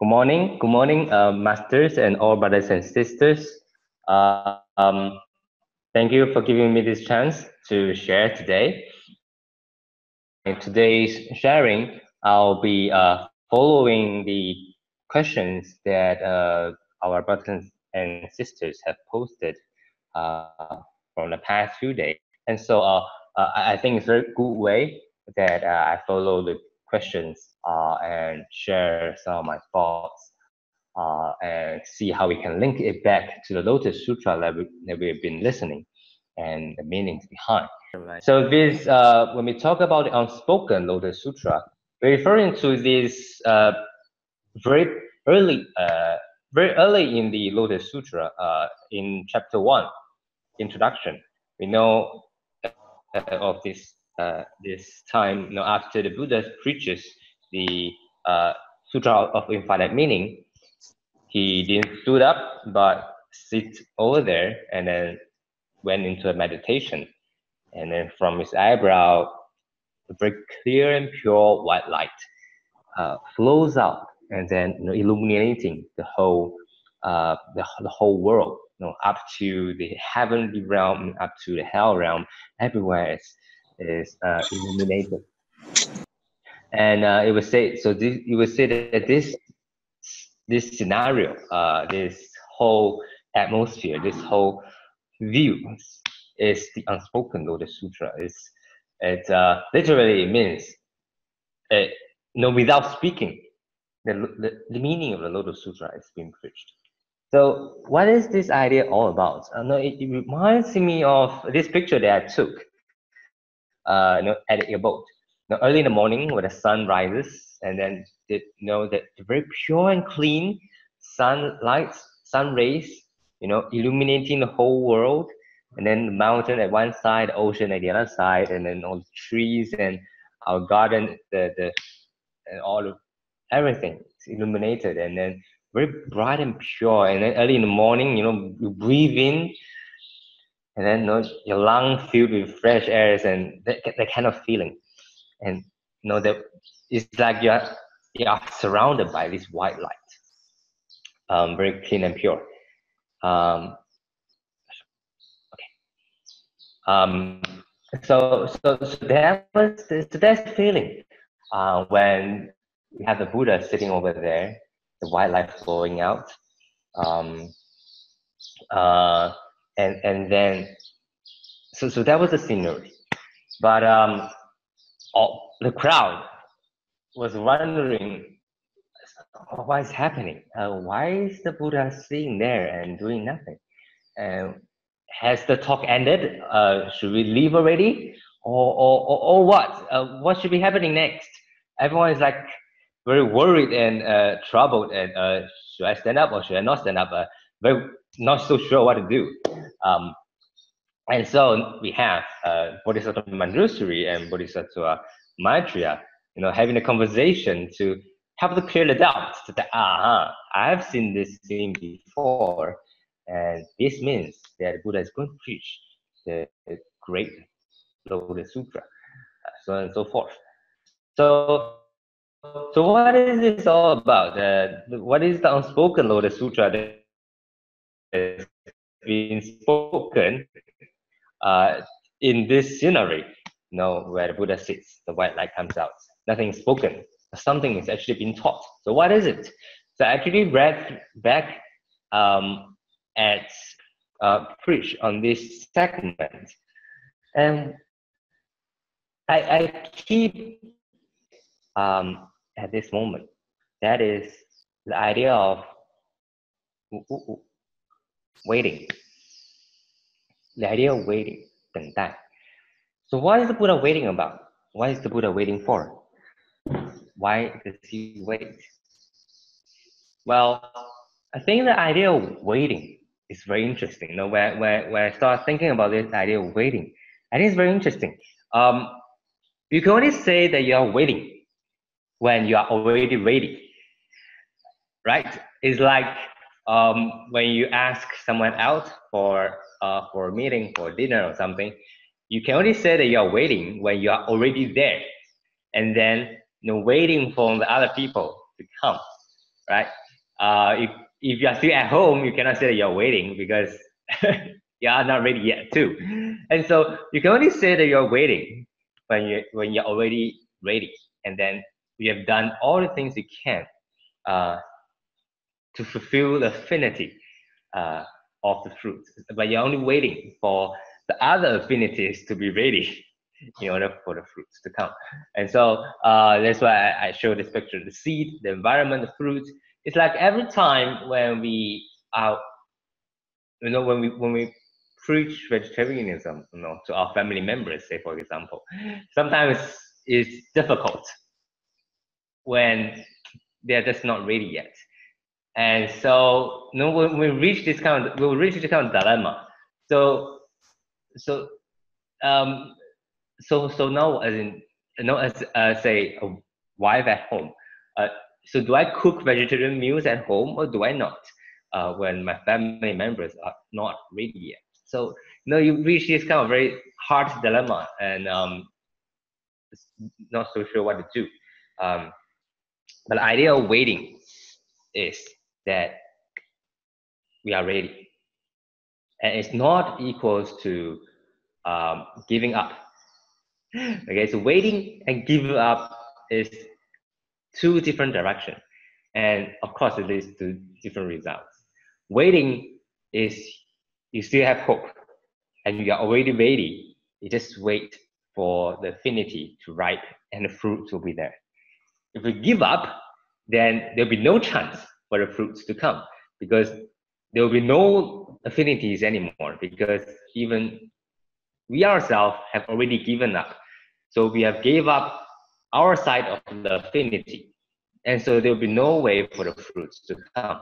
Good morning, masters and all brothers and sisters. Thank you for giving me this chance to share today. In today's sharing, I'll be following the questions that our brothers and sisters have posted from the past few days. And so I think it's a very good way that I follow the questions and share some of my thoughts and see how we can link it back to the Lotus Sutra that we've been listening and the meanings behind. So this, when we talk about the unspoken Lotus Sutra, we're referring to this very early in the Lotus Sutra, in chapter 1, introduction. We know of this time, after the Buddha preaches the Sutra of Infinite Meaning, he didn't stood up, but sit over there and then went into a meditation. And then from his eyebrow, a very clear and pure white light flows out, and then illuminating the whole world, up to the heavenly realm, up to the hell realm, everywhere is illuminated. And it was said, so you would say that this scenario, this whole atmosphere, this whole view is the unspoken Lotus Sutra. It literally means, without speaking, the meaning of the Lotus Sutra is being preached. So what is this idea all about? It reminds me of this picture that I took at the airport. Early in the morning when the sun rises, and then that very pure and clean sun rays, illuminating the whole world, and then the mountain at one side, the ocean at the other side, and then all the trees and our garden, and all of everything is illuminated, and then very bright and pure. And then early in the morning, you breathe in, and then your lungs filled with fresh air, and that kind of feeling. And that it's like you are surrounded by this white light, very clean and pure. So that feeling when we have the Buddha sitting over there, the white light flowing out, and then so that was the scenery. But the crowd was wondering, what is happening? Why is the Buddha sitting there and doing nothing? Has the talk ended? Should we leave already? Or what? What should be happening next? Everyone is like very worried and troubled. And should I stand up or should I not stand up? Very not so sure what to do. And so we have Bodhisattva Manjushri and Bodhisattva Maitreya, having a conversation to help to clear the doubt. That I've seen this scene before, and this means that Buddha is going to preach the great Lotus Sutra, so on and so forth. So what is this all about? What is the unspoken Lotus Sutra that is being spoken in this scenery? Where the Buddha sits, the white light comes out. Nothing is spoken. Something is actually being taught. So what is it? So I actually read back at preach on this segment, and I keep at this moment, that is the idea of waiting. The idea of waiting, 等待. So what is the Buddha waiting about? What is the Buddha waiting for? Why does he wait? Well, I think the idea of waiting is very interesting. When I start thinking about this idea of waiting, I think it's very interesting. You can only say that you are waiting when you are already ready, right? It's like when you ask someone out for a meeting, for dinner or something, you can only say that you are waiting when you are already there, and then waiting for the other people to come. right? If you are still at home, you cannot say that you're waiting because you are not ready yet too. And so you can only say that you're waiting when you're already ready, and then you have done all the things you can uh, to fulfill the affinity uh, of the fruit. But you're only waiting for the other affinities to be ready in order for the fruits to come. And so that's why I show this picture: the seed, the environment, the fruit. It's like every time when we are, when we preach vegetarianism, to our family members, say for example, sometimes it's difficult when they're just not ready yet. And so, when we reach this kind of, we'll reach this kind of dilemma. So, so, um, so now, as in, as say a wife at home. Uh, so do I cook vegetarian meals at home or do I not? When my family members are not ready yet. So, you reach this kind of very hard dilemma, and not so sure what to do. Um, but the idea of waiting is that we are ready, and it's not equals to giving up. Okay, so waiting and giving up is two different directions, and of course it leads to different results. Waiting is you still have hope, and you are already ready. You just wait for the affinity to ripe, and the fruit will be there. If we give up, then there'll be no chance for the fruits to come, because there will be no affinities anymore, because even we ourselves have already given up. So we have gave up our side of the affinity. And so there will be no way for the fruits to come.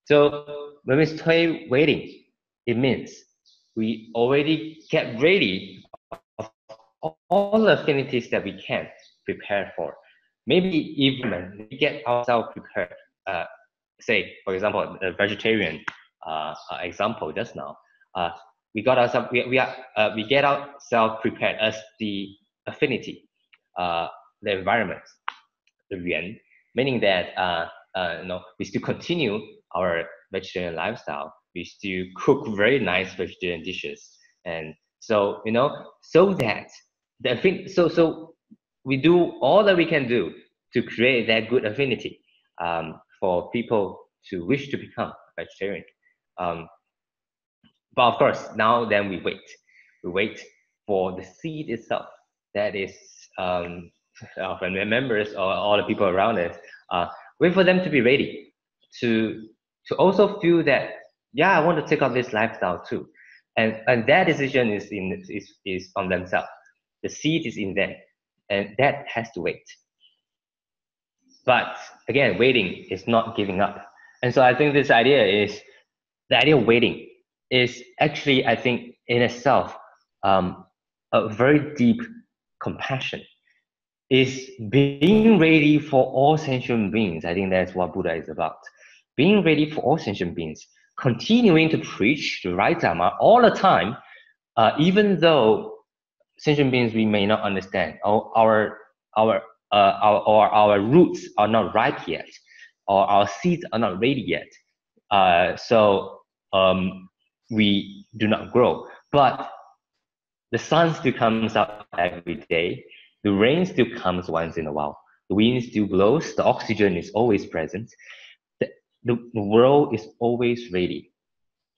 So when we say waiting, it means we already get ready of all the affinities that we can prepare for. Maybe even we get ourselves prepared. Say, for example, the vegetarian example just now. We got ourselves, we get ourselves prepared as the affinity, the environment, the yuan, meaning that we still continue our vegetarian lifestyle. We still cook very nice vegetarian dishes, and so so that so we do all that we can do to create that good affinity for people to wish to become vegetarian. Um, but of course, now then we wait. We wait for the seed itself. That is, our family members or all the people around us. Wait for them to be ready to also feel that, yeah, I want to take up this lifestyle too, and that decision is on themselves. The seed is in them, and that has to wait. But again, waiting is not giving up. And so I think this idea is the idea of waiting is actually, I think, in itself, a very deep compassion. Is being ready for all sentient beings. I think that's what Buddha is about. Being ready for all sentient beings, continuing to preach the right Dharma all the time, even though sentient beings we may not understand, our roots are not ripe yet, or our seeds are not ready yet. So we do not grow. But the sun still comes out every day. The rain still comes once in a while. The wind still blows. The oxygen is always present. The world is always ready.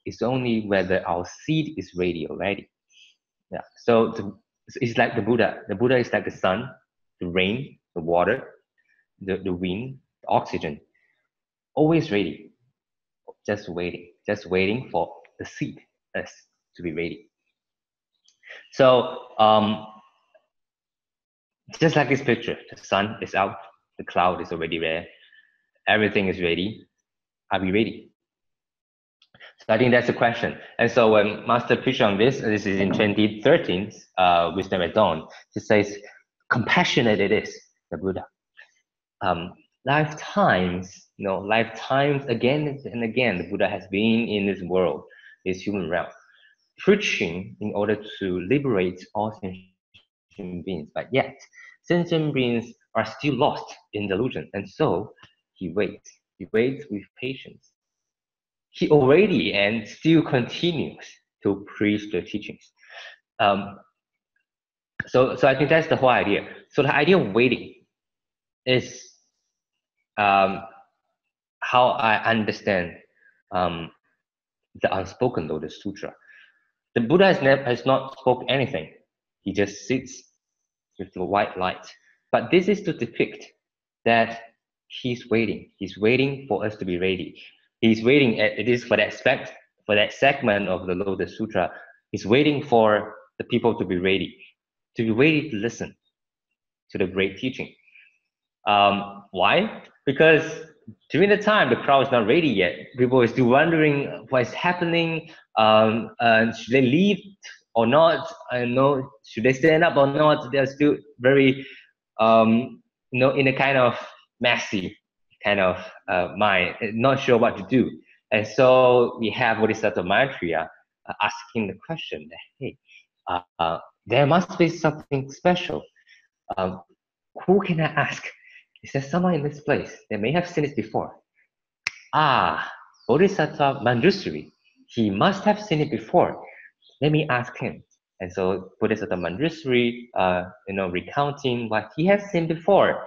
It's only whether our seed is ready already. Yeah. So it's like the Buddha. The Buddha is like the sun, the rain, the water, the wind, the oxygen. Always ready. Just waiting for the seed us to be ready. So just like this picture, the sun is out, the cloud is already there, everything is ready. Are we ready? So I think that's the question. And so when Master preached on this is in 2013, Wisdom at Dawn, he says, compassionate it is, the Buddha. Lifetimes again and again, the Buddha has been in this world, this human realm, preaching in order to liberate all sentient beings, but yet sentient beings are still lost in delusion, and so he waits. He waits with patience. He already and still continues to preach the teachings. So I think that's the whole idea. So the idea of waiting is how I understand the unspoken Lotus Sutra. The Buddha has not spoken anything. He just sits with the white light. But this is to depict that he's waiting. He's waiting for us to be ready. He's waiting. It is for that segment of the Lotus Sutra. He's waiting for the people to be ready to listen to the great teaching. Why? Because during the time the crowd is not ready yet. People are still wondering what is happening. Should they leave or not? I know. Should they stand up or not? They're still very, in a kind of messy kind of mind, not sure what to do. And so we have Bodhisattva Maitreya asking the question that, hey, there must be something special. Who can I ask? Is there someone in this place that may have seen it before? Bodhisattva Manjusri. He must have seen it before. Let me ask him. And so Bodhisattva Manjusri, recounting what he has seen before,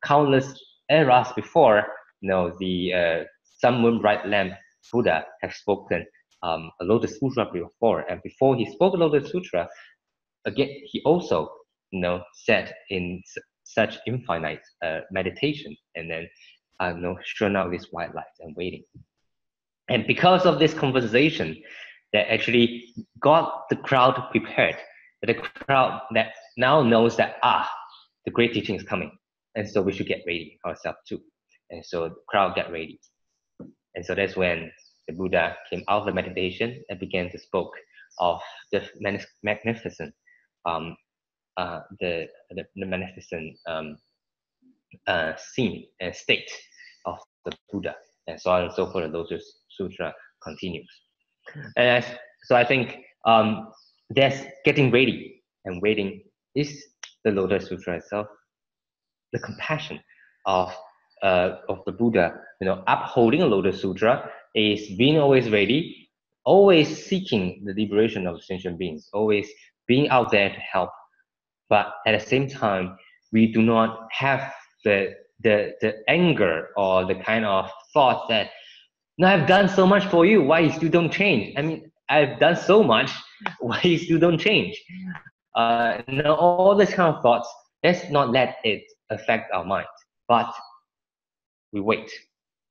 countless eras before, the Sun Moon Bright Lamp Buddha have spoken a Lotus Sutra before. And before he spoke Lotus Sutra, again, he also, sat in such infinite meditation, and then shone out this white light and waiting. And because of this conversation, that actually got the crowd prepared, the crowd that now knows that the great teaching is coming, and so we should get ready ourselves too. And so the crowd got ready, and so that's when the Buddha came out of the meditation and began to speak of the magnificent the magnificent scene and state of the Buddha, and so on and so forth. The Lotus Sutra continues, and so I think that's getting ready and waiting is the Lotus Sutra itself. The compassion of the Buddha, upholding the Lotus Sutra is being always ready, always seeking the liberation of sentient beings, always being out there to help. But at the same time, we do not have the anger or the kind of thought that, no, I've done so much for you, why you still don't change? I mean, I've done so much, why you still don't change? All this kind of thoughts, let's not let it affect our mind. But we wait.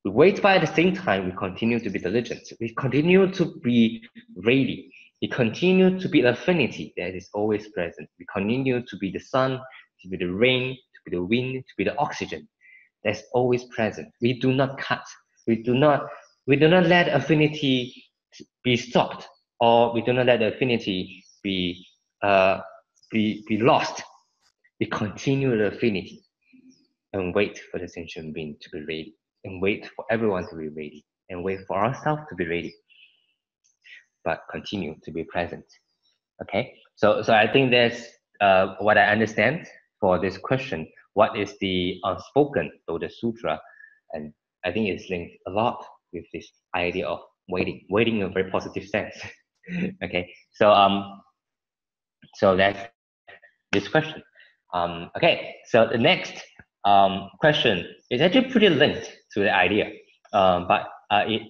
We wait, but at the same time, we continue to be diligent. We continue to be ready. We continue to be affinity that is always present. We continue to be the sun, to be the rain, to be the wind, to be the oxygen that's always present. We do not cut. We do not let affinity be stopped, or we do not let affinity be lost. We continue the affinity and wait for the sentient being to be ready, and wait for everyone to be ready, and wait for ourselves to be ready, but continue to be present. Okay, so I think that's what I understand for this question. What is the unspoken Lotus Sutra? And I think it's linked a lot with this idea of waiting in a very positive sense. Okay, so that's this question. Okay, so the next question is actually pretty linked to the idea, but it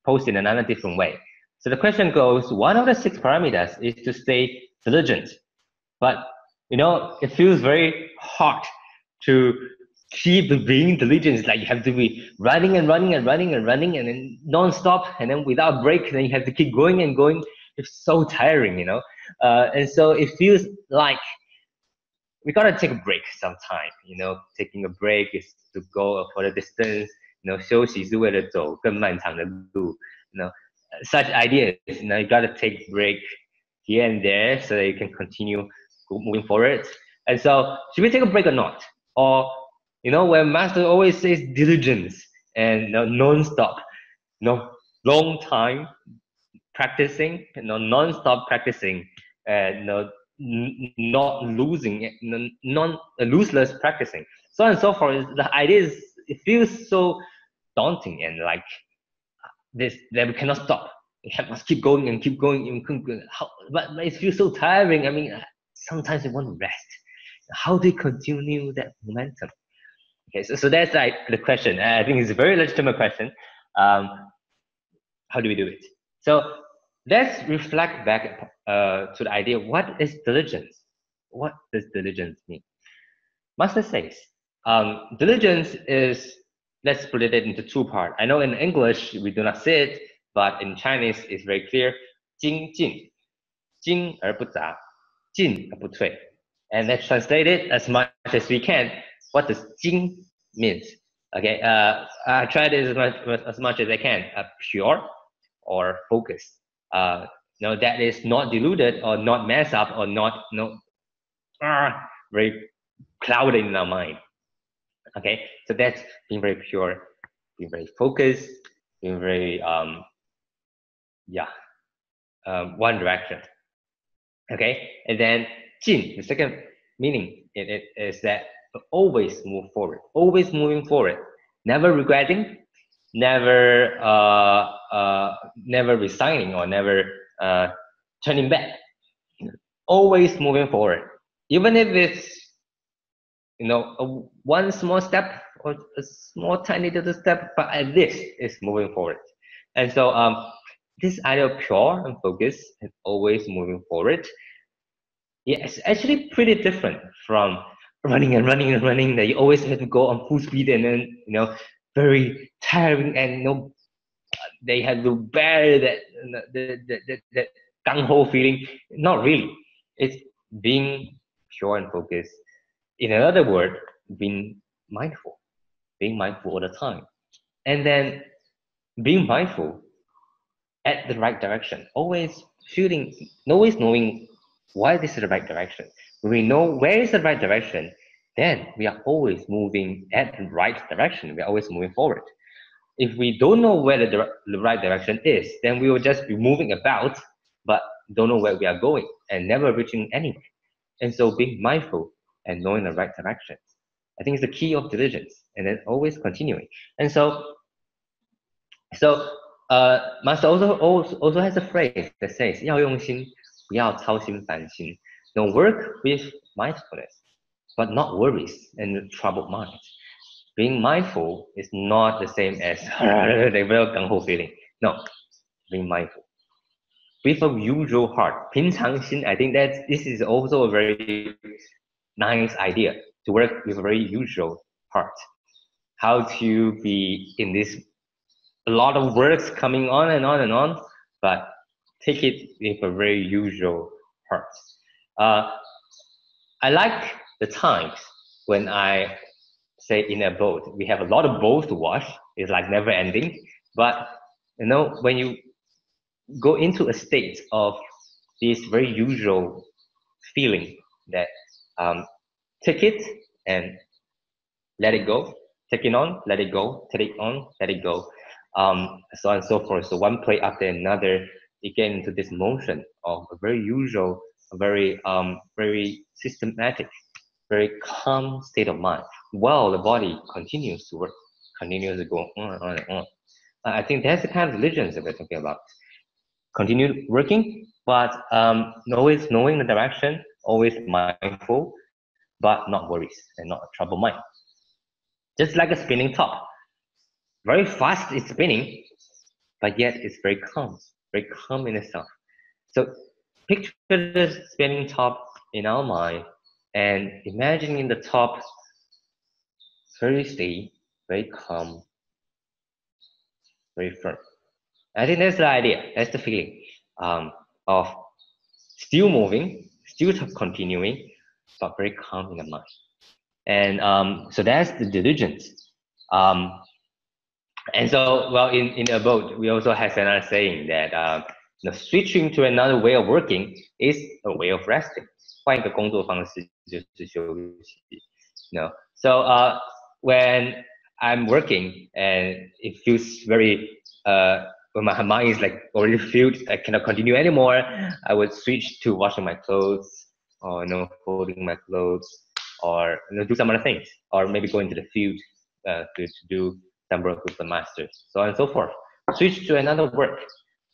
posed in another different way. So the question goes, one of the 6 parameters is to stay diligent, but it feels very hard to keep being diligent. Like you have to be running and running and running and running and then non-stop, and then without break, then you have to keep going and going. It's so tiring, and so it feels like we gotta take a break sometime. Taking a break is to go for the distance. 休息是为了走更漫长的路。Such ideas. You gotta take a break here and there so that you can continue moving forward. And so, should we take a break or not? Or, when Master always says diligence and non-stop, long time practicing, non-stop practicing, and not losing, looseless practicing, so on and so forth. The idea is it feels so daunting and like this that we cannot stop. We must keep going and keep going and keep going. But it feels so tiring. I mean, sometimes we want to rest. How do you continue that momentum? Okay, so that's like the question. I think it's a very legitimate question. How do we do it? So let's reflect back to the idea, what is diligence? What does diligence mean? Master says, diligence is, let's split it into two parts. I know in English we do not say it, but in Chinese it's very clear. Jing Jing, Jing 而不杂, Jin 而不退. And let's translate it as much as we can. What does Jing means? Okay, I tried it as much as I can. Pure or focused. No, that is not diluted or not messed up or not very clouded in our mind. Okay, so that's being very pure, being very focused, being very one direction. Okay, and then Jin, the second meaning it is that always move forward, always moving forward, never regretting, never never resigning or never turning back, always moving forward, even if it's one small step or a small tiny little step, but at least it's moving forward. And so this idea of pure and focus and always moving forward, yeah, it's actually pretty different from running and running and running, that you always have to go on full speed and then very tiring, and they have to bear that gung-ho feeling. Not really. It's being pure and focused. In another word, being mindful all the time, and then being mindful at the right direction, always knowing why this is the right direction. When we know where is the right direction, then we are always moving at the right direction. We are always moving forward. If we don't know where the right direction is, then we will just be moving about, but don't know where we are going and never reaching anywhere. And so being mindful and knowing the right direction, I think is the key of diligence, and then always continuing. And so Master also has a phrase that says, 要用心，不要操心烦心. Work with mindfulness, but not worries and troubled minds. Being mindful is not the same as the real gung-ho feeling. No, being mindful with a usual heart. 平常心, I think that this is also a very nice idea, to work with a very usual heart. How to be in this, a lot of words coming on and on and on, but take it with a very usual heart. I like the times when I say in a boat, we have a lot of boats to wash. It's like never ending. But when you go into a state of this very usual feeling that take it and let it go, take it on, let it go, take it on, let it go, so on and so forth. So one play after another, you get into this motion of a very usual, a very very systematic, very calm state of mind, while the body continues to work, continues to go on and on and on. I think that's the kind of diligence that we're talking about. Continue working, but always knowing the direction, always mindful, but not worries and not a troubled mind. Just like a spinning top. Very fast it's spinning, but yet it's very calm in itself. So picture the spinning top in our mind, and imagining the top very steady, very calm, very firm. I think that's the idea, that's the feeling of still moving, still continuing, but very calm in the mind. And so that's the diligence. And so, well, in a boat, we also have another saying that switching to another way of working is a way of resting. 换一个工作方式就是休息. So when I'm working and it feels very when my mind is like already filled, I cannot continue anymore, I would switch to washing my clothes, or folding my clothes, or do some other things, or maybe go into the field to do some work with the masters, so on and so forth. Switch to another work,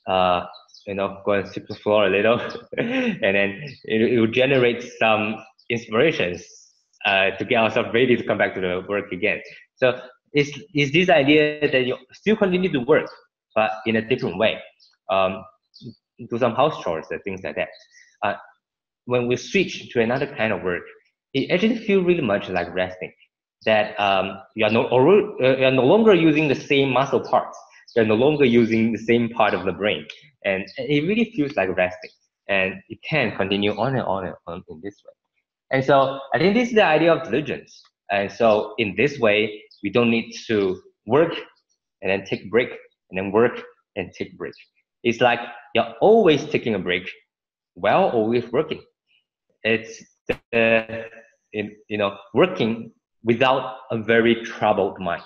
go and sweep the floor a little, and then it will generate some inspirations to get ourselves ready to come back to the work again. So it's this idea that you still continue to work, but in a different way. Do some house chores and things like that. When we switch to another kind of work, it actually feels really much like resting. That you're no longer using the same muscle parts. You're no longer using the same part of the brain, and it really feels like resting. And it can continue on and on and on in this way. And so I think this is the idea of diligence. And so in this way, we don't need to work and then take a break, and then work and take a break. It's like you're always taking a break while always working. It's working without a very troubled mind.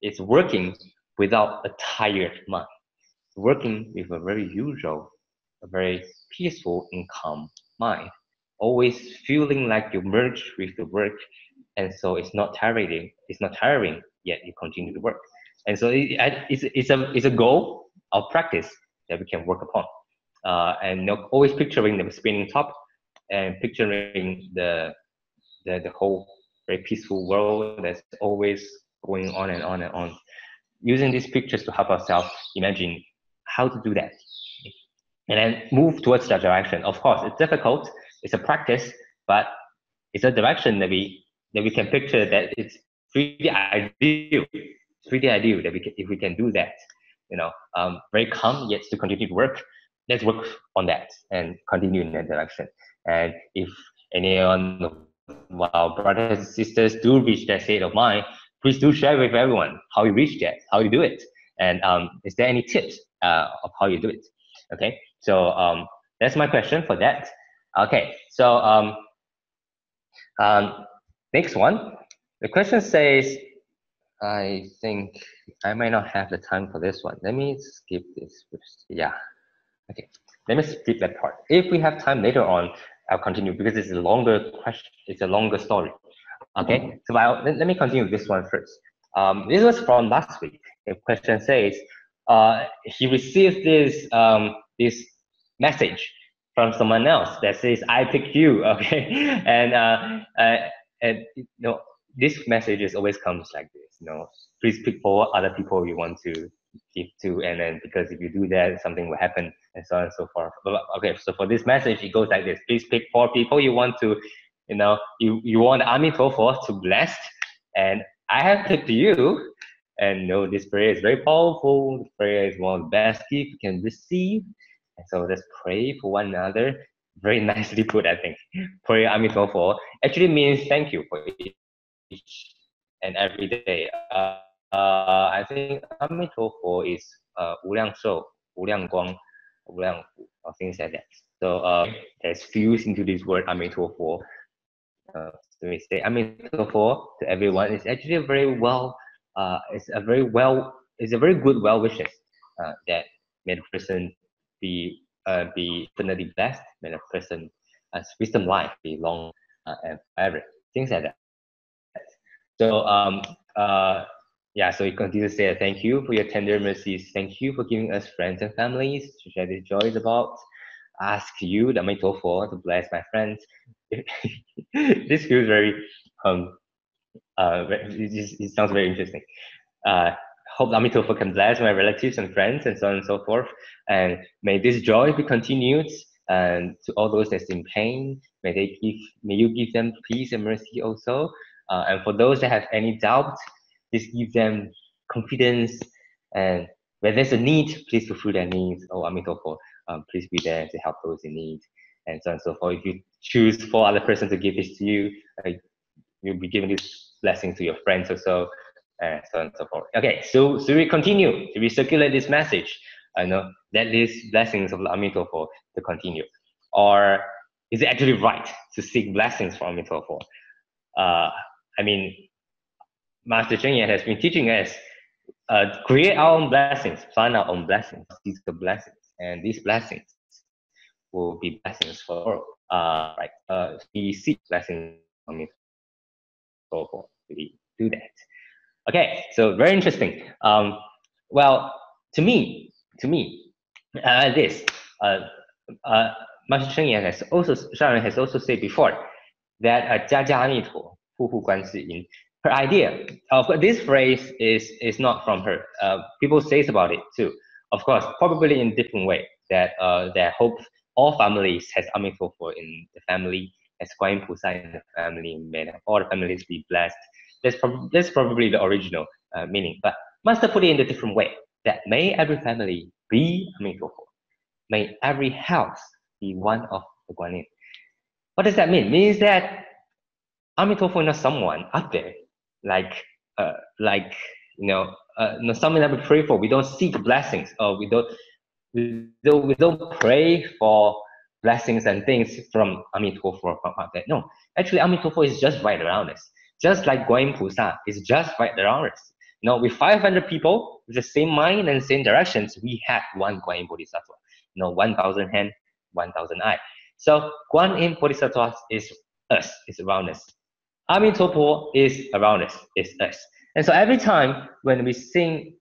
It's working without a tired mind. Working with a very usual, a very peaceful and calm mind. Always feeling like you merge with the work, and so it's not tiring. It's not tiring, yet you continue to work. And so it's a goal of practice that we can work upon. And always picturing the spinning top, and picturing the whole very peaceful world that's always going on and on and on. Using these pictures to help ourselves imagine how to do that, and then move towards that direction. Of course, it's difficult. It's a practice, but it's a direction that we can picture that it's pretty ideal. It's pretty ideal that if we can do that, very calm yet to continue to work. Let's work on that and continue in that direction. And if anyone of our brothers and sisters do reach that state of mind, please do share with everyone how you reach that, how you do it, and is there any tips of how you do it? Okay, so that's my question for that. Okay, so next one, the question says, I think I might not have the time for this one. Let me skip this first. Yeah, okay, let me skip that part. If we have time later on, I'll continue because it's a longer question. It's a longer story. Okay, so let me continue this one first. This was from last week. The question says, he received this message from someone else that says, "I picked you." Okay, and this message always comes like this. Please pick 4 other people you want to give to, and then because if you do that, something will happen, and so on and so forth. Okay, so for this message, it goes like this: please pick 4 people you want to, you want Amitofo to bless, and I have picked you. And this prayer is very powerful. This prayer is one of the best gifts you can receive. And so let's pray for one another. Very nicely put, I think. Prayer Amitofo actually means thank you for each and every day. I think Amitofo is 无量寿, 无量光, 无量福, or things like that. So there's fused into this word Amitofo. So we say Amitofo to everyone. It's actually a very it's a very good well wishes that may the person be infinitely blessed, may the person wisdom life be long and forever, things like that. So yeah, so you continue to say thank you for your tender mercies. Thank you for giving us friends and families to share these joys about. Ask you, the Amitofo, to bless my friends. This feels very it sounds very interesting. Hope Amitofo can bless my relatives and friends and so on and so forth. And may this joy be continued. And to all those that's in pain, may you give them peace and mercy also. And for those that have any doubt, just give them confidence. And where there's a need, please fulfill their needs. Oh, Amitofo, please be there to help those in need. And so on and so forth. If you choose 4 other persons to give this to you, you'll be giving this blessing to your friends or so, and so on and so forth. Okay, so we continue to recirculate this message. That these blessings of the Amitofo to continue, or is it actually right to seek blessings from Amitofo? I mean, Master Cheng Yen has been teaching us create our own blessings, find our own blessings, seek the blessings, and these blessings will be blessings for the world. Right? We seek blessings from Amitofo. We do that. Okay, so very interesting. Well, to me, this uh, Master Cheng Yen has also Sharon has also said before that 家家阿弥陀，户户观世音. Her idea of this phrase is not from her. People says about it too. Of course, probably in different way. That hope all families has Amitofo in the family, has Guan Yin Pusa in the family, may all the families be blessed. That's probably the original meaning. But Master put it in a different way. That may every family be Amitofo. May every house be one of the Guan Yin. What does that mean? It means that Amitofo is not someone up there, like someone that we pray for. We don't seek blessings, or we don't pray for blessings and things from Amitofo from out there. No, actually, Amitofo is just right around us. Just like Guan Yin Pusa is just right around us. With 500 people with the same mind and same directions, we have one Guan Yin Bodhisattva. 1,000 hand, 1,000 eye. So Guan Yin Bodhisattva is us, is around us. Amitofo is around us, is us. And so every time when we sing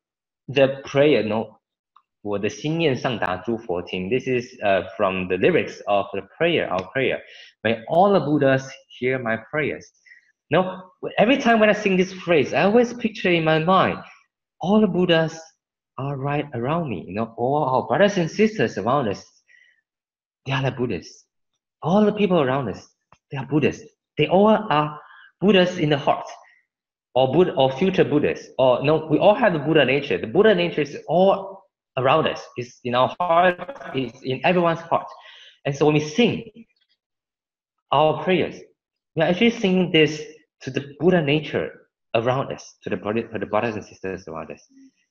the prayer, 我的心念上达诸佛听. This is from the lyrics of the prayer, our prayer. May all the Buddhas hear my prayers. Every time when I sing this phrase, I always picture in my mind, all the Buddhas are right around me. All our brothers and sisters around us, they are the Buddhists. All the people around us, they are Buddhists. They all are Buddhas in the heart, or future Buddhas. We all have the Buddha nature. The Buddha nature is all around us. It's in our heart. It's in everyone's heart. And so when we sing our prayers, we are actually singing this to the Buddha nature around us, to the brothers and sisters around us,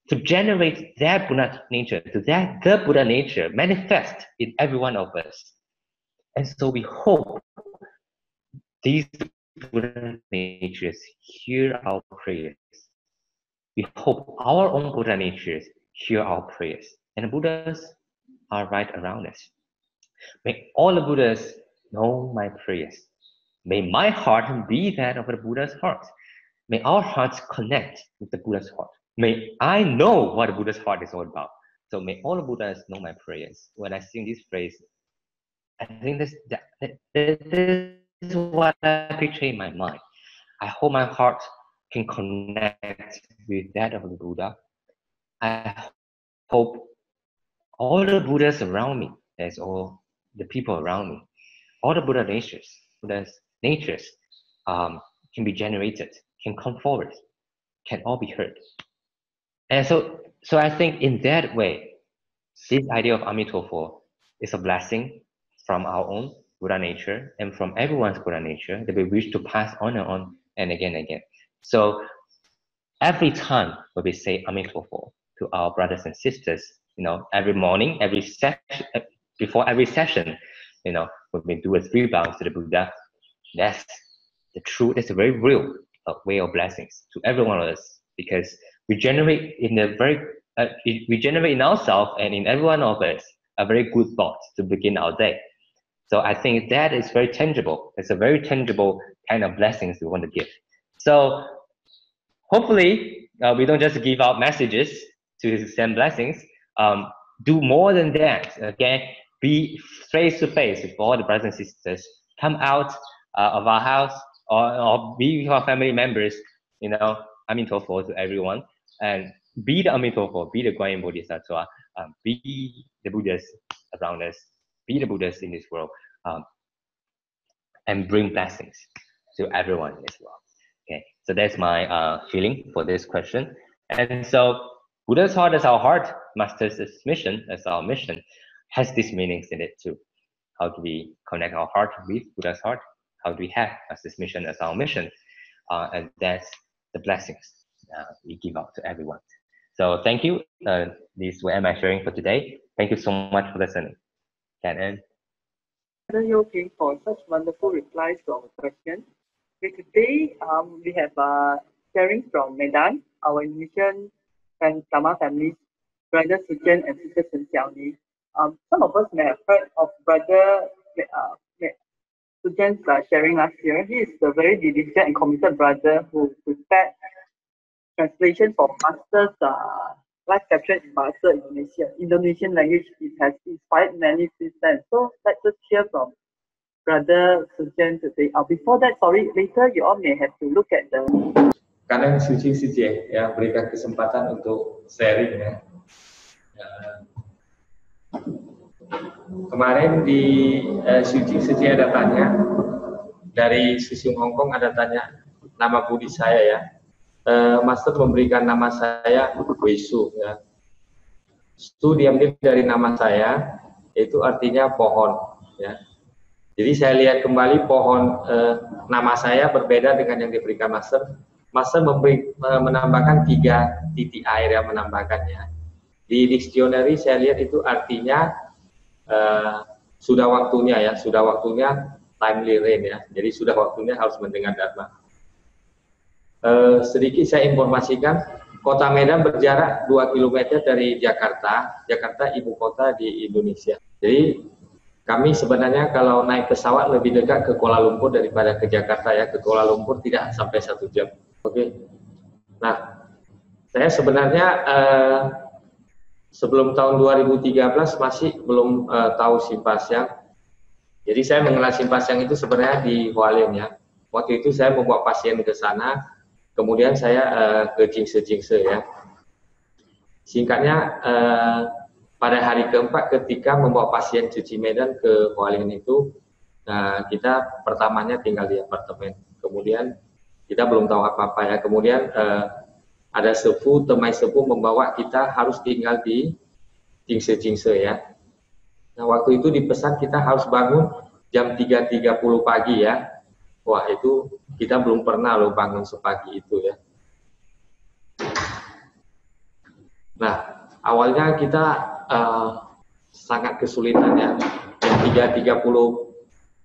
to generate that Buddha nature, the Buddha nature manifest in every one of us. And so we hope these Buddha natures hear our prayers. We hope our own Buddha natures hear our prayers. And the Buddhas are right around us. May all the Buddhas know my prayers. May my heart be that of the Buddha's heart. May our hearts connect with the Buddha's heart. May I know what the Buddha's heart is all about. So may all the Buddhas know my prayers. When I sing this phrase, I think this is what I picture in my mind. I hope my heart can connect with that of the Buddha. I hope all the Buddhas around me, as all the people around me, all the Buddha's natures can be generated, can come forward, can all be heard. And so I think in that way, this idea of Amitofo is a blessing from our own Buddha nature and from everyone's Buddha nature that we wish to pass on and again and again. So every time when we say Amitofo to our brothers and sisters, every morning, every session, before every session, when we do a 3 bows to the Buddha, that's a very real way of blessings to every one of us, because we generate we generate in ourselves and in every one of us a very good thought to begin our day. So I think that is very tangible. It's a very tangible kind of blessings we want to give. So hopefully we don't just give out messages to send blessings. Do more than that. Okay, be face to face with all the brothers and sisters. Come out of our house or be with our family members. Amitofo to everyone, and be the Amitofo, be the Guan Yin Bodhisattva, be the Buddhas around us, be the Buddhas in this world, and bring blessings to everyone as well. Okay, so that's my feeling for this question. And so Buddha's heart as our heart, Master's mission as our mission, has these meanings in it too. How do we connect our heart with Buddha's heart? How do we have Master's mission as our mission? And that's the blessings we give out to everyone. So thank you. This is what I'm sharing for today. Thank you so much for listening. Gan En. Yo King for such wonderful replies to our questions. Okay, today we have sharing from Medan, our Indonesian and Dharma families, Brother Sentient and Sister Sentiauni. Some of us may have heard of Brother Sentient's sharing last year. He is a very diligent and committed brother who prepared translation for Master's live caption in Bahasa Indonesian language. It has inspired many since then. So let's just hear from Brother Sentient today. Before that, sorry, later you all may have to look at the kadang suci ya, berikan kesempatan untuk sharing ya. Kemarin di suci ada tanya dari Susung Hongkong, ada tanya nama Budi saya ya. Master memberikan nama saya Wesu ya. Itu diambil dari nama saya, itu artinya pohon ya. Jadi saya lihat kembali pohon nama saya berbeda dengan yang diberikan Master. Master menambahkan 3 titik air yang menambahkannya. Di dictionary saya lihat itu artinya sudah waktunya ya, sudah waktunya timely rain ya. Jadi sudah waktunya harus mendengar Dharma. Sedikit saya informasikan, Kota Medan berjarak 2 km dari Jakarta. Jakarta ibu kota di Indonesia. Jadi kami sebenarnya kalau naik pesawat lebih dekat ke Kuala Lumpur daripada ke Jakarta ya. Ke Kuala Lumpur tidak sampai 1 jam. Oke. Nah, saya sebenarnya sebelum tahun 2013 masih belum tahu Simpasyang. Jadi saya mengenal Simpasyang itu sebenarnya di Hualien ya. Waktu itu saya membawa pasien ke sana. Kemudian saya ke Jing ya. Singkatnya pada hari keempat ketika membawa pasien cuci Medan ke Hualien itu, kita pertamanya tinggal di apartemen. Kemudian kita belum tahu apa-apa ya. Kemudian ada temai sepuh membawa kita harus tinggal di Jing ya. Nah waktu itu dipesan kita harus bangun jam 3.30 pagi ya. Wah itu kita belum pernah loh bangun sepagi itu ya. Nah awalnya kita sangat kesulitan ya. Jam 3.30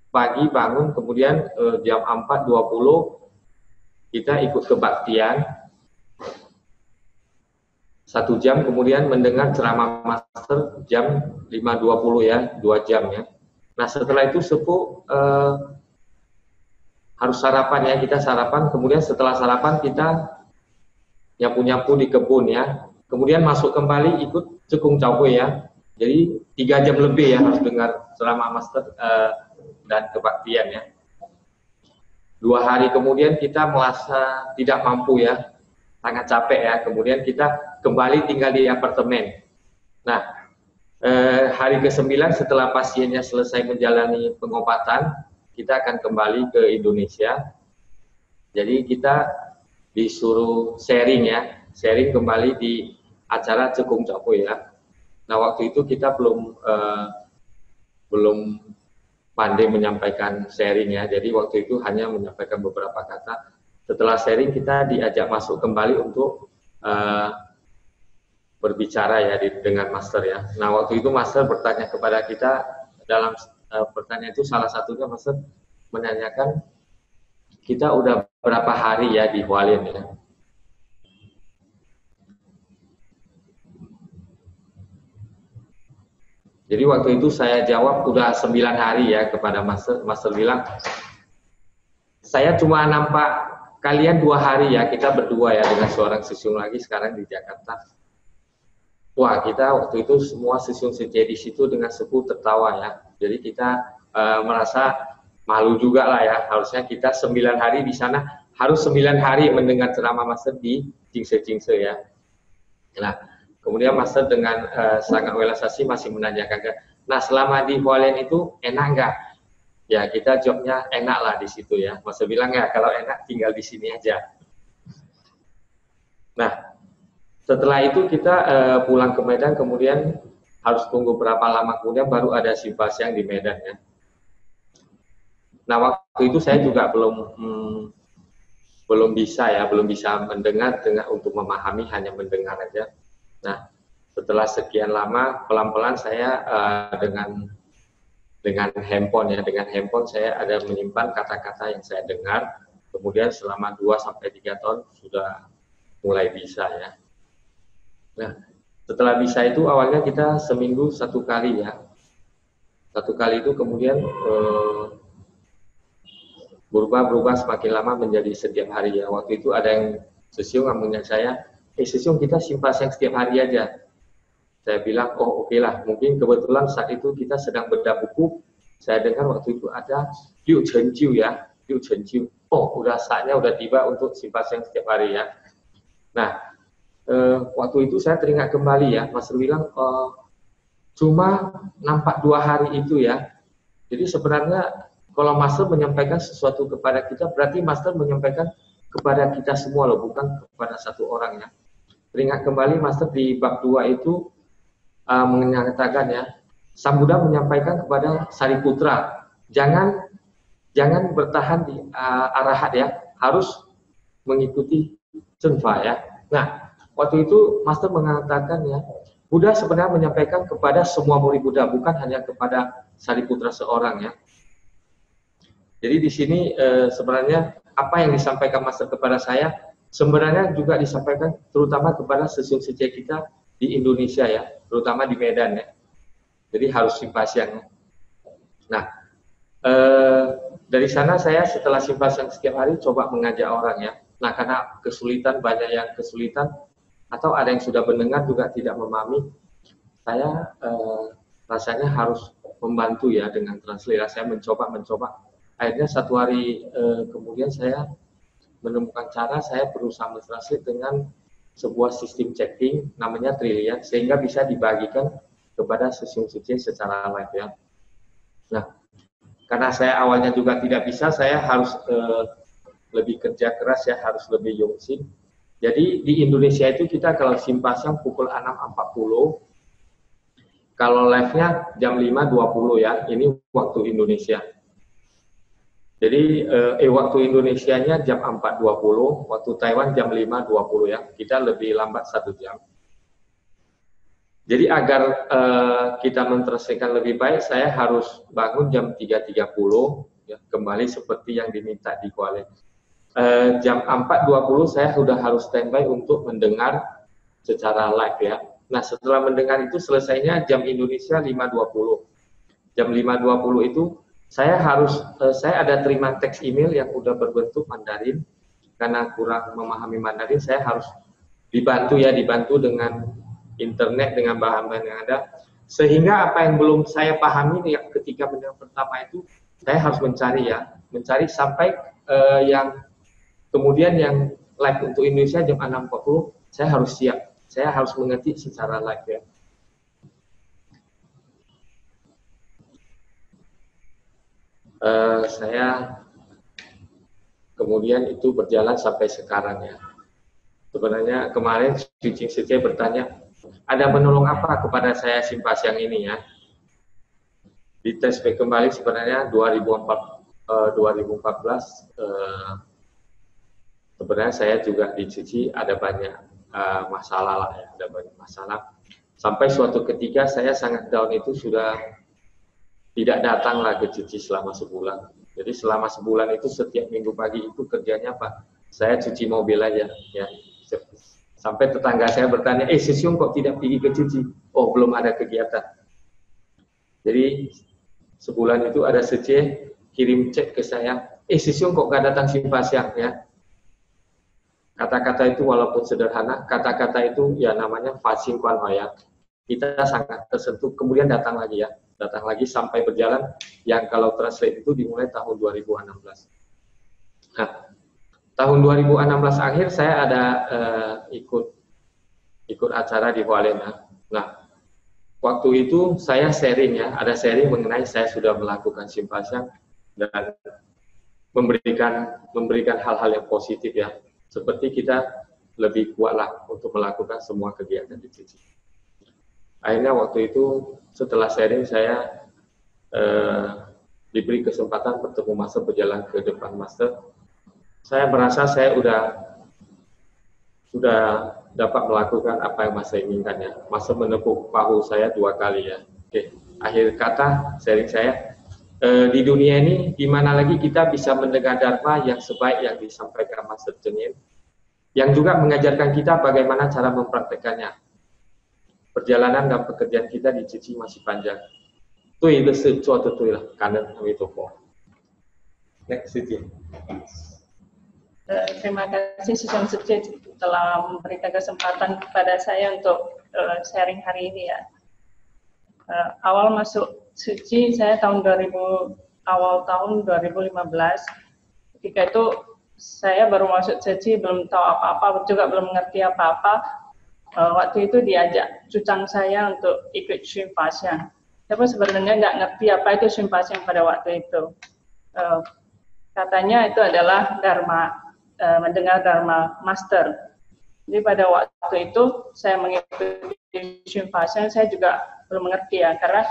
pagi bangun, kemudian jam 4.20 kita ikut kebaktian 1 jam, kemudian mendengar ceramah Master jam 5.20 ya, 2 jam ya. Nah setelah itu sepuh harus sarapan ya, kita sarapan, kemudian setelah sarapan kita nyapu-nyapu di kebun ya, kemudian masuk kembali ikut cekung cawe ya. Jadi 3 jam lebih ya harus dengar ceramah Master dan kebaktian ya. 2 hari kemudian kita merasa tidak mampu ya, sangat capek ya, kemudian kita kembali tinggal di apartemen. Nah hari ke-9 setelah pasiennya selesai menjalani pengobatan, kita akan kembali ke Indonesia. Jadi kita disuruh sharing ya, sharing kembali di acara Cekung Capo ya. Nah waktu itu kita belum pandai menyampaikan sharing ya. Jadi waktu itu hanya menyampaikan beberapa kata. Setelah sharing kita diajak masuk kembali untuk berbicara ya dengan Master ya. Nah waktu itu Master bertanya kepada kita, dalam pertanyaan itu salah satunya Master menanyakan kita udah berapa hari ya di Hualien ya. Jadi waktu itu saya jawab udah 9 hari ya kepada Master. Master bilang saya cuma nampak kalian 2 hari ya, kita berdua ya dengan seorang sisung lagi sekarang di Jakarta. Wah kita waktu itu semua sisung di situ dengan sepuh tertawa ya. Jadi kita merasa malu juga lah ya, harusnya kita 9 hari di sana, harus 9 hari mendengar ceramah Master di Jingse ya. Nah kemudian Master dengan sangat welasasi masih menanyakan, nah selama di Hualien itu enak nggak? Ya kita jawabnya enak lah di situ ya. Master bilang ya kalau enak tinggal di sini aja. Nah setelah itu kita pulang ke Medan, kemudian harus tunggu berapa lama kemudian baru ada Simpasyang di Medan ya. Nah waktu itu saya juga belum bisa mendengar untuk memahami, hanya mendengar aja. Nah setelah sekian lama pelan-pelan saya dengan handphone ya, dengan handphone saya ada menyimpan kata-kata yang saya dengar. Kemudian selama 2-3 tahun sudah mulai bisa ya. Nah setelah bisa itu awalnya kita seminggu 1 kali ya. 1 kali itu kemudian berubah semakin lama menjadi setiap hari ya. Waktu itu ada yang Sesiung ngomongnya saya, Sesiung kita simpang setiap hari aja. Saya bilang, oh oke lah, mungkin kebetulan saat itu kita sedang bedah buku. Saya dengar waktu itu ada Liu Chenjiu ya, Liu Chenjiu. Oh, udah saatnya udah tiba untuk simpang setiap hari ya. Nah, waktu itu saya teringat kembali ya, Mas bilang cuma nampak 2 hari itu ya. Jadi sebenarnya kalau Master menyampaikan sesuatu kepada kita, berarti Master menyampaikan kepada kita semua loh, bukan kepada satu orang ya. Teringat kembali Master di bab 2 itu menyatakan ya, Sang Buddha menyampaikan kepada Sariputra, jangan bertahan di arahat ya, harus mengikuti Chenfa ya. Nah, waktu itu Master mengatakan ya, Buddha sebenarnya menyampaikan kepada semua murid Buddha, bukan hanya kepada Sariputra seorang ya. Jadi di sini sebenarnya apa yang disampaikan Master kepada saya sebenarnya juga disampaikan terutama kepada sesiung seceh kita di Indonesia ya, terutama di Medan ya. Jadi harus simpasian. Nah, dari sana saya setelah simpasian setiap hari coba mengajak orang ya. Nah, karena kesulitan, banyak yang kesulitan atau ada yang sudah mendengar juga tidak memahami, saya rasanya harus membantu ya dengan translate. Saya mencoba. Akhirnya satu hari kemudian saya menemukan cara, saya berusaha mentranslate dengan sebuah sistem checking namanya Trillian, sehingga bisa dibagikan kepada sesiung seceh secara live ya. Nah, karena saya awalnya juga tidak bisa, saya harus lebih kerja keras ya, harus lebih yongsin. Jadi di Indonesia itu kita kalau simpasiang pukul 6.40, kalau live-nya jam 5.20 ya, ini waktu Indonesia. Jadi waktu Indonesianya jam 4.20, waktu Taiwan jam 5.20 ya, kita lebih lambat 1 jam. Jadi agar kita mentranslasikan lebih baik, saya harus bangun jam 3.30, ya, kembali seperti yang diminta di Kuala. Jam 4.20 saya sudah harus standby untuk mendengar secara live ya. Nah setelah mendengar itu selesainya jam Indonesia 5.20. Jam 5.20 itu saya ada terima teks email yang udah berbentuk Mandarin. Karena kurang memahami Mandarin, saya harus dibantu dengan internet, dengan bahan-bahan yang ada. Sehingga apa yang belum saya pahami ketika mendengar pertama itu, saya harus mencari sampai yang kemudian yang live untuk Indonesia jam 6.40, saya harus siap. Saya harus mengerti secara live ya. Saya kemudian itu berjalan sampai sekarang ya. Sebenarnya kemarin Jing bertanya, ada menolong apa kepada saya simpasiang ini ya? Di tes kembali sebenarnya 2014 sebenarnya saya juga di Tzu Chi ada banyak masalah lah ya, ada banyak masalah. Sampai suatu ketika saya sangat down itu sudah tidak datang lagi ke Tzu Chi selama sebulan. Jadi selama sebulan itu setiap minggu pagi itu kerjanya apa? Saya cuci mobil aja ya. Sampai tetangga saya bertanya, Sesiung kok tidak pergi ke Tzu Chi? Oh, belum ada kegiatan. Jadi sebulan itu ada seceh kirim cek ke saya, Sesiung kok gak datang simpasiang ya? Kata-kata itu walaupun sederhana, kata-kata itu ya namanya fasing kuan hoya. Kita sangat tersentuh, kemudian datang lagi ya. Datang lagi sampai berjalan, yang kalau translate itu dimulai tahun 2016. Nah, tahun 2016 akhir saya ada ikut acara di Hualien. Nah, waktu itu saya sharing ya, ada sharing mengenai saya sudah melakukan simpasiang dan memberikan hal-hal yang positif ya, seperti kita lebih kuatlah untuk melakukan semua kegiatan di Tzu Chi. Akhirnya waktu itu setelah sharing saya diberi kesempatan bertemu Master, berjalan ke depan Master. Saya merasa saya sudah dapat melakukan apa yang Master inginkan ya. Master menepuk bahu saya 2 kali ya. Oke, akhir kata sharing saya, di dunia ini di mana lagi kita bisa mendengar Dharma yang sebaik yang disampaikan Master Cheng Yen, yang juga mengajarkan kita bagaimana cara mempraktekannya. Perjalanan dan pekerjaan kita di Tzu Chi masih panjang. Next, Siti. Terima kasih Susan Suci telah memberikan kesempatan kepada saya untuk sharing hari ini ya. Awal masuk Suci saya awal tahun 2015. Ketika itu saya baru masuk Suci, belum tahu apa-apa, juga belum mengerti apa-apa. Waktu itu diajak cucang saya untuk ikut Shinpasya. Tapi sebenarnya nggak ngerti apa itu Shinpasya pada waktu itu. Katanya itu adalah Dharma, mendengar Dharma Master. Jadi pada waktu itu saya mengikuti Shinpasya, saya juga belum mengerti ya, karena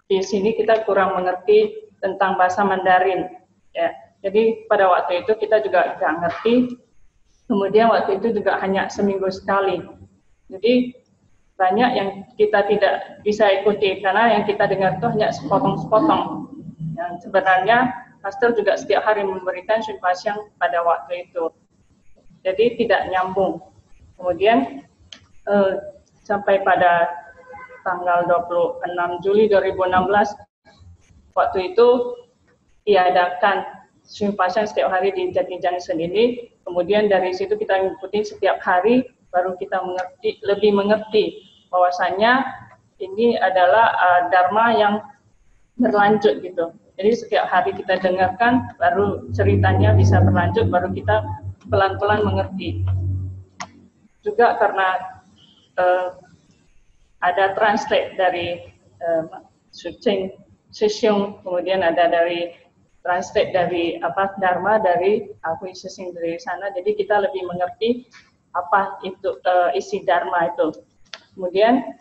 di sini kita kurang mengerti tentang bahasa Mandarin. Ya. Jadi pada waktu itu kita juga nggak ngerti. Kemudian waktu itu juga hanya seminggu sekali. Jadi banyak yang kita tidak bisa ikuti karena yang kita dengar itu hanya sepotong-sepotong. Yang sebenarnya Master juga setiap hari memberikan Shinpasya pada waktu itu. Jadi tidak nyambung. Kemudian sampai pada tanggal 26 Juli 2016, waktu itu diadakan Shinpasya setiap hari di Jati Junction ini. Kemudian dari situ kita mengikuti setiap hari, baru kita lebih mengerti bahwasanya ini adalah Dharma yang berlanjut gitu. Jadi setiap hari kita dengarkan, baru ceritanya bisa berlanjut, baru kita pelan-pelan mengerti. Juga karena ada translate dari Cheng Yen, kemudian ada dari translate dari Dharma dari Pusas dari sana. Jadi kita lebih mengerti apa itu isi Dharma itu. Kemudian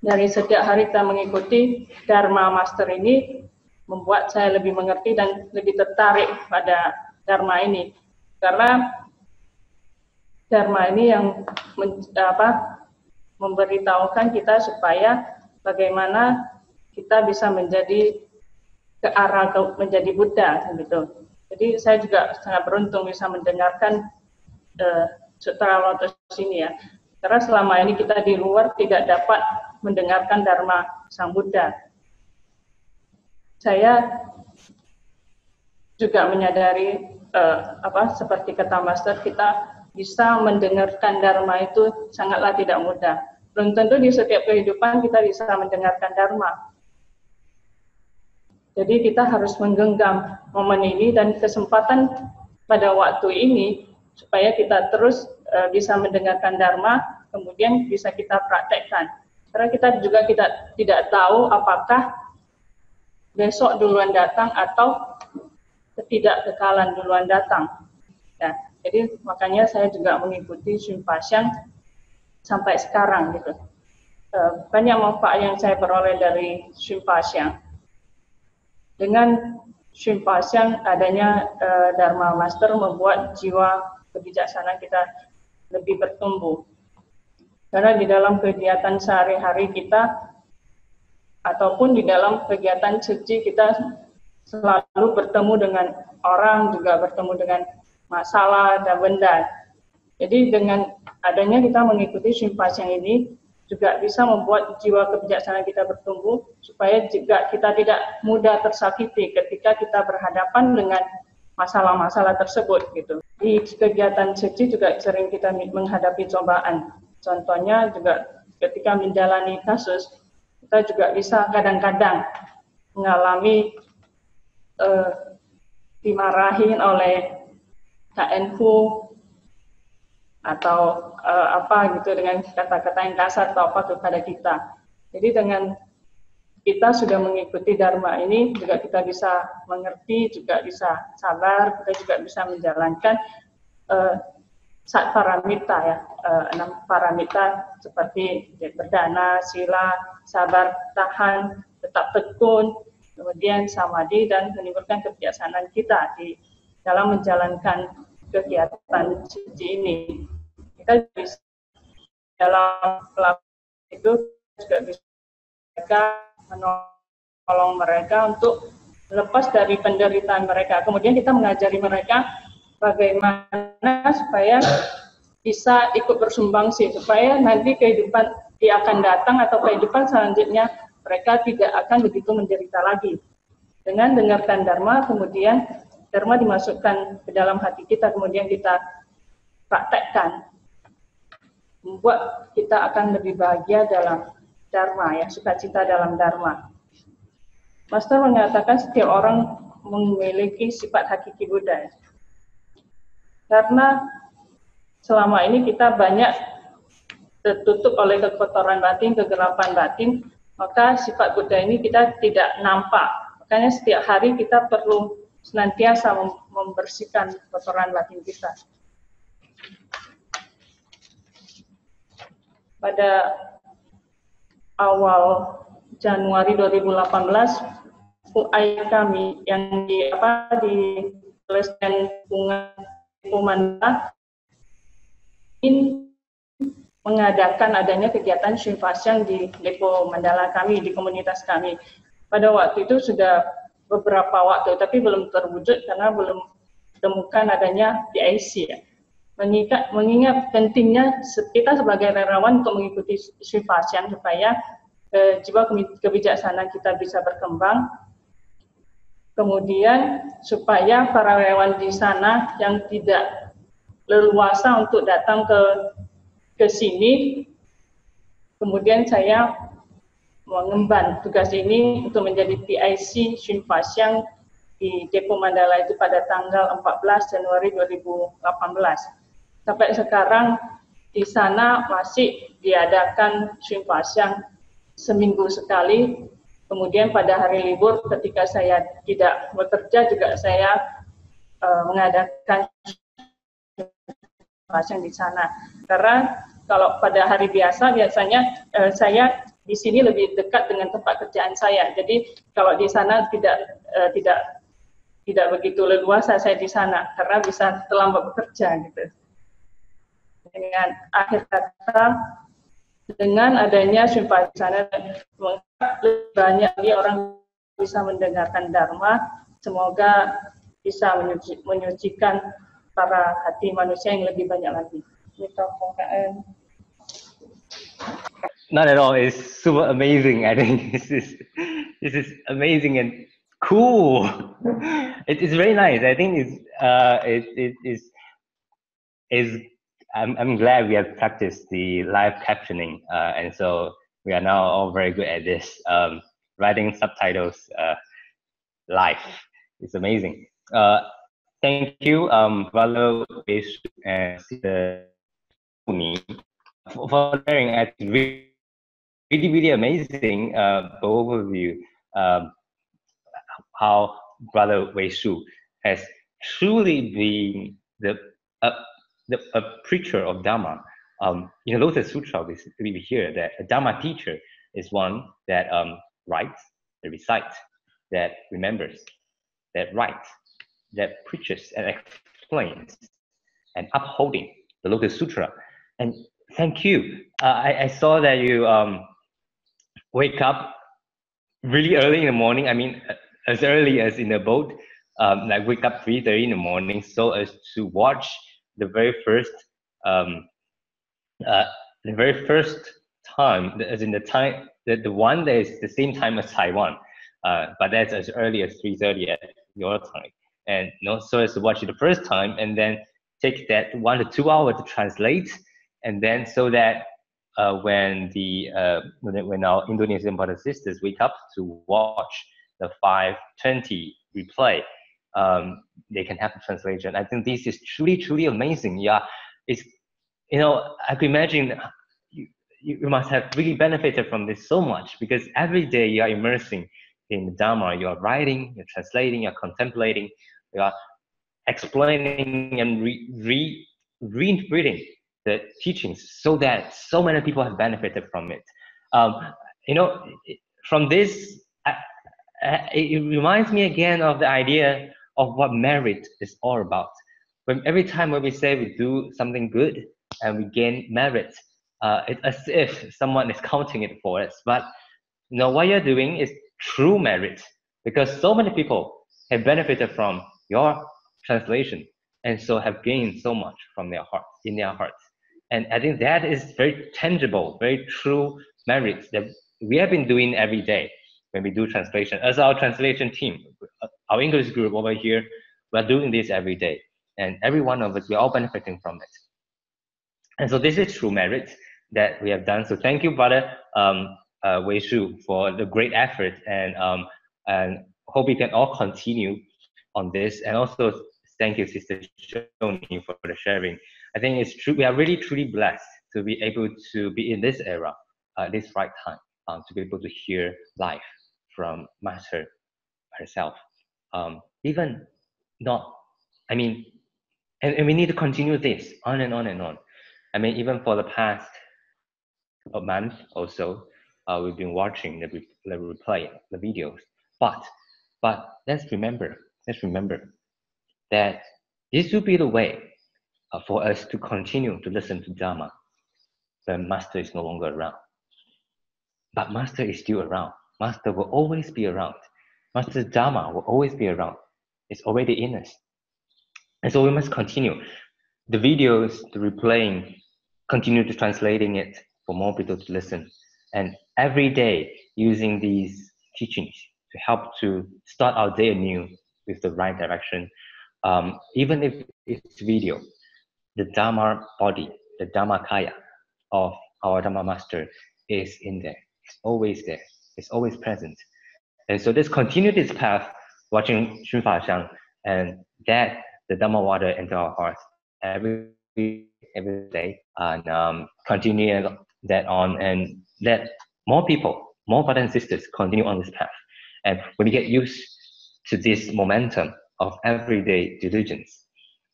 dari setiap hari kita mengikuti Dharma Master ini, membuat saya lebih mengerti dan lebih tertarik pada Dharma ini. Karena Dharma ini yang memberitahukan kita supaya bagaimana kita bisa menjadi ke arah menjadi Buddha gitu. Jadi saya juga sangat beruntung bisa mendengarkan Sutra Lotus ini ya. Karena selama ini kita di luar tidak dapat mendengarkan Dharma Sang Buddha. Saya juga menyadari seperti kata Master, kita bisa mendengarkan Dharma itu sangatlah tidak mudah. Belum tentu di setiap kehidupan kita bisa mendengarkan Dharma. Jadi kita harus menggenggam momen ini dan kesempatan pada waktu ini supaya kita terus bisa mendengarkan Dharma, kemudian bisa kita praktekkan. Karena kita juga tidak tahu apakah besok duluan datang atau ketidakkekalan duluan datang. Ya, jadi makanya saya juga mengikuti Shinpasya sampai sekarang gitu. Banyak manfaat yang saya peroleh dari Shinpasya. Dengan Shinpasya adanya Dharma Master membuat jiwa kebijaksanaan kita lebih bertumbuh. Karena di dalam kegiatan sehari-hari kita ataupun di dalam kegiatan suci kita selalu bertemu dengan orang, juga bertemu dengan masalah dan benda. Jadi dengan adanya kita mengikuti Shinpasya ini juga bisa membuat jiwa kebijaksanaan kita bertumbuh supaya juga kita tidak mudah tersakiti ketika kita berhadapan dengan masalah-masalah tersebut gitu. Di kegiatan suci juga sering kita menghadapi cobaan. Contohnya juga ketika menjalani kasus, kita juga bisa kadang-kadang mengalami dimarahin oleh KNU atau apa gitu dengan kata-kata yang kasar atau apa kepada kita. Jadi dengan kita sudah mengikuti Dharma ini juga kita bisa mengerti, juga bisa sabar, kita juga bisa menjalankan sat paramita ya, 6 paramita seperti berdana, sila, sabar, tahan, tetap tekun, kemudian samadhi dan menimbulkan kebijaksanaan kita di dalam menjalankan kegiatan suci ini. Kita bisa dalam pelaku itu juga bisa menolong mereka untuk lepas dari penderitaan mereka. Kemudian kita mengajari mereka bagaimana supaya bisa ikut bersumbangsi, supaya nanti kehidupan yang akan datang atau kehidupan selanjutnya mereka tidak akan begitu menderita lagi. Dengan dengarkan Dharma, kemudian Dharma dimasukkan ke dalam hati kita, kemudian kita praktekkan, membuat kita akan lebih bahagia dalam Dharma, ya, sukacita dalam Dharma. Master mengatakan setiap orang memiliki sifat hakiki Buddha. Karena selama ini kita banyak tertutup oleh kekotoran batin, kegelapan batin, maka sifat Buddha ini kita tidak nampak. Makanya setiap hari kita perlu senantiasa membersihkan kotoran batin kita. Pada awal Januari 2018, UI kami yang di Lingkungan Mandala mengadakan adanya kegiatan Shinfasyang di depo Mandala kami, di komunitas kami. Pada waktu itu sudah beberapa waktu, tapi belum terwujud karena belum temukan adanya PIC. Ya. Mengingat pentingnya kita sebagai relawan untuk mengikuti Shinfasyang supaya jiwa kebijaksanaan kita bisa berkembang. Kemudian supaya para relawan di sana yang tidak leluasa untuk datang ke sini, kemudian saya mengemban tugas ini untuk menjadi PIC Shinfasyang di Depo Mandala itu pada tanggal 14 Januari 2018. Sampai sekarang di sana masih diadakan Shinfasyang seminggu sekali. Kemudian pada hari libur ketika saya tidak bekerja juga saya mengadakan Shinfasyang di sana. Karena kalau pada hari biasa biasanya saya di sini lebih dekat dengan tempat kerjaan saya. Jadi kalau di sana tidak begitu leluasa saya di sana karena bisa terlambat bekerja gitu. Dengan akhir kata, dengan adanya Shinfasyang di sana, lebih banyak lagi orang bisa mendengarkan Dharma. Semoga bisa menyucikan para hati manusia yang lebih banyak lagi. Not at all. It's super amazing. I think this is amazing and cool. It's very nice. I think I'm glad we have practiced the live captioning, and so we are now all very good at this. Writing subtitles live. It's amazing. Thank you, Brother Besh and Sister Uni, for sharing. It's really amazing overview how Brother Wei Shu has truly been a preacher of Dharma. In the Lotus Sutra, we hear that a Dharma teacher is one that writes, that recites, that remembers, that writes, that preaches and explains, and upholding the Lotus Sutra. And thank you. I saw that you wake up really early in the morning. I mean, as early as in the boat, like wake up 3:30 in the morning, so as to watch the very first time, as in the one that is the same time as Taiwan, but that's as early as 3:30 at your time, and so as to watch it the first time, and then take that 1 to 2 hours to translate, and then so that when our Indonesian brothers and sisters wake up to watch the 5:20 replay, they can have the translation. I think this is truly amazing. Yeah, it's I can imagine you must have really benefited from this so much, because every day you are immersing in the Dharma. You are writing, you're translating, you're contemplating, you are explaining and reinterpreting the teachings, so that so many people have benefited from it. From this, it reminds me again of the idea of what merit is all about. Every time when we say we do something good and we gain merit, it's as if someone is counting it for us. But what you're doing is true merit, because so many people have benefited from your translation, and so have gained so much from in their hearts. And I think that is very tangible, very true merit that we have been doing every day when we do translation. As our translation team, our English group over here, We're doing this every day, and every one of us, we're all benefiting from it. And so this is true merit that we have done. So thank you, Brother Wei Shu, for the great effort, and hope we can all continue on this. And also thank you, Sister Shoni, for the sharing. I think it's true. We are really truly blessed to be able to be in this era, this right time, to be able to hear life from Master herself. Even not, I mean, and we need to continue this on and on and on. I mean, even for the past a month or so, we've been watching the replay, the videos. But let's remember that this will be the way for us to continue to listen to Dharma when Master is no longer around. But Master is still around. Master will always be around. Master's Dharma will always be around. It's already in us. And so we must continue. The videos, the replaying, continue to translating it for more people to listen. And every day using these teachings to help to start our day anew with the right direction. Even if it's video, the Dharma body, the Dharma kaya of our Dharma Master is in there. It's always there. It's always present. And so let's continue this path, watching Xun Fa Xiang, and get the Dhamma water into our hearts every day, and continue that on, and let more people, more brothers and sisters continue on this path. And when we get used to this momentum of everyday diligence,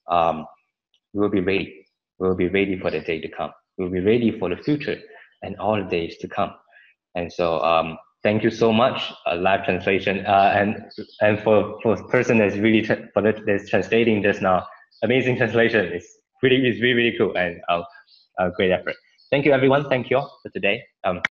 we will be ready. We will be ready for the day to come. We will be ready for the future and all the days to come. And so thank you so much, live translation, and for person that's really that's translating just now. Amazing translation. It's really cool, and great effort. Thank you, everyone. Thank you all for today.